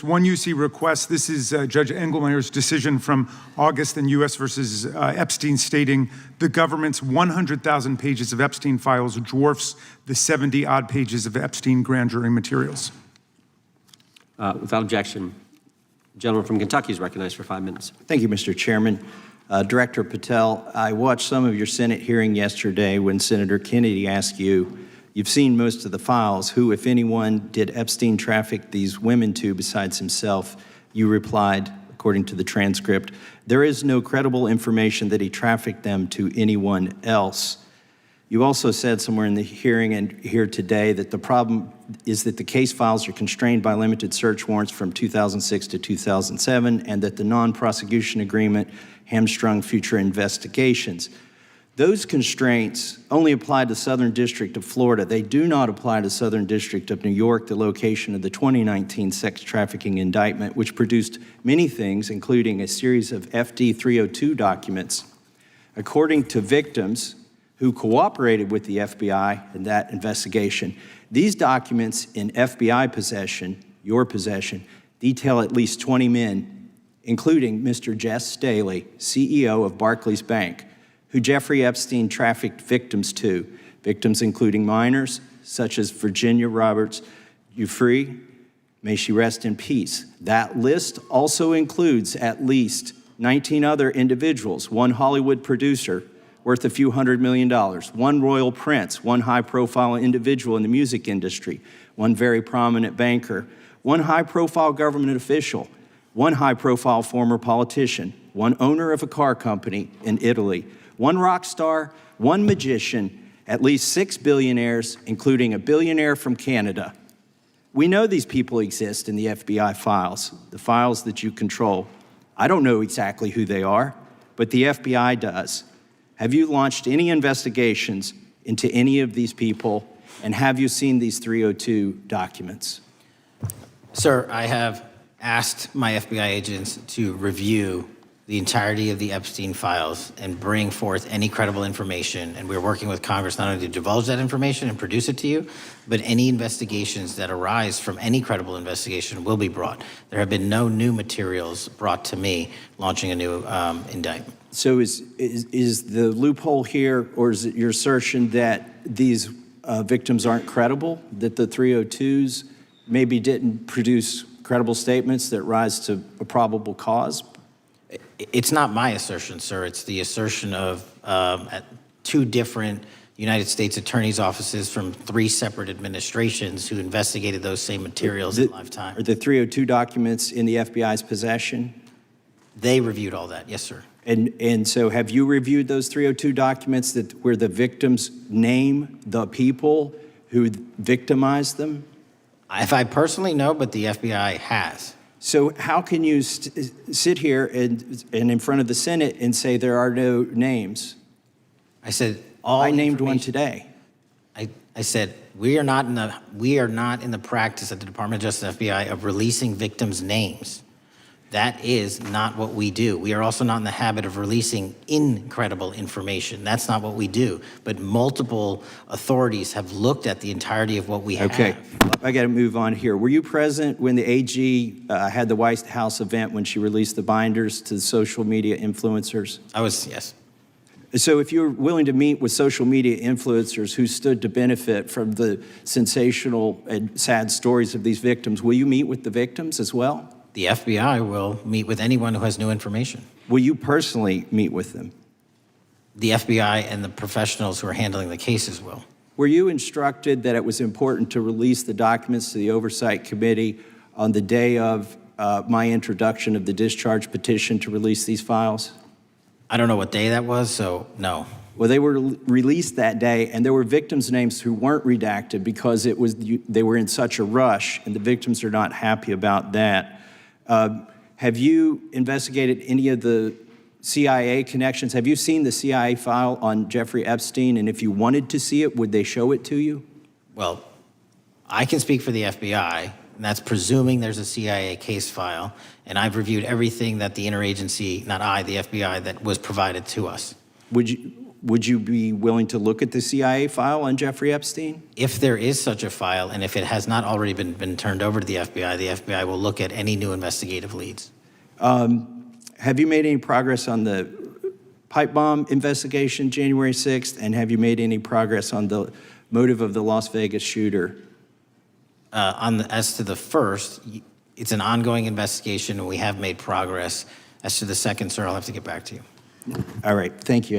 one UC request. This is Judge Engelmeyer's decision from August in U.S. versus Epstein, stating the government's 100,000 pages of Epstein files dwarfs the 70-odd pages of Epstein grand jury materials. Without objection, the gentleman from Kentucky is recognized for 5 minutes. Thank you, Mr. Chairman. Director Patel, I watched some of your Senate hearing yesterday when Senator Kennedy asked you, you've seen most of the files, who, if anyone, did Epstein traffic these women to besides himself? You replied, according to the transcript, there is no credible information that he trafficked them to anyone else. You also said somewhere in the hearing and here today that the problem is that the case files are constrained by limited search warrants from 2006 to 2007, and that the non-prosecution agreement hamstrung future investigations. Those constraints only apply to Southern District of Florida. They do not apply to Southern District of New York, the location of the 2019 sex trafficking indictment, which produced many things, including a series of FD 302 documents. According to victims who cooperated with the FBI in that investigation, these documents in FBI possession, your possession, detail at least 20 men, including Mr. Jess Staley, CEO of Barclays Bank, who Jeffrey Epstein trafficked victims to, victims including minors, such as Virginia Roberts Giuffre, may she rest in peace. That list also includes at least 19 other individuals, one Hollywood producer worth a few $100 million, one royal prince, one high-profile individual in the music industry, one very prominent banker, one high-profile government official, one high-profile former politician, one owner of a car company in Italy, one rock star, one magician, at least 6 billionaires, including a billionaire from Canada. We know these people exist in the FBI files, the files that you control. I don't know exactly who they are, but the FBI does. Have you launched any investigations into any of these people, and have you seen these 302 documents? Sir, I have asked my FBI agents to review the entirety of the Epstein files and bring forth any credible information. And we're working with Congress not only to divulge that information and produce it to you, but any investigations that arise from any credible investigation will be brought. There have been no new materials brought to me launching a new indictment. So is the loophole here, or is it your assertion that these victims aren't credible, that the 302s maybe didn't produce credible statements that rise to a probable cause? It's not my assertion, sir. It's the assertion of 2 different United States attorneys' offices from 3 separate administrations who investigated those same materials in lifetime. Are the 302 documents in the FBI's possession? They reviewed all that, yes, sir. And so have you reviewed those 302 documents where the victims name the people who victimized them? If I personally know, but the FBI has. So how can you sit here and in front of the Senate and say there are no names? I said I named one today. I said we are not in the practice at the Department of Justice FBI of releasing victims' names. That is not what we do. We are also not in the habit of releasing incredible information. That's not what we do. But multiple authorities have looked at the entirety of what we have. Okay, I got to move on here. Were you present when the AG had the White House event when she released the binders to the social media influencers? I was, yes. So if you're willing to meet with social media influencers who stood to benefit from the sensational and sad stories of these victims, will you meet with the victims as well? The FBI will meet with anyone who has new information. Will you personally meet with them? The FBI and the professionals who are handling the cases will. Were you instructed that it was important to release the documents to the Oversight Committee on the day of my introduction of the discharge petition to release these files? I don't know what day that was, so no. Well, they were released that day, and there were victims' names who weren't redacted because they were in such a rush, and the victims are not happy about that. Have you investigated any of the CIA connections? Have you seen the CIA file on Jeffrey Epstein? And if you wanted to see it, would they show it to you? Well, I can speak for the FBI, and that's presuming there's a CIA case file. And I've reviewed everything that the interagency, not I, the FBI, that was provided to us. Would would you be willing to look at the CIA file on Jeffrey Epstein? If there is such a file, and if it has not already been turned over to the FBI will look at any new investigative leads. Have you made any progress on the pipe bomb investigation January 6th? And have you made any progress on the motive of the Las Vegas shooter? As to the first, it's an ongoing investigation, and we have made progress. As to the second, sir, I'll have to get back to you. All right, thank you.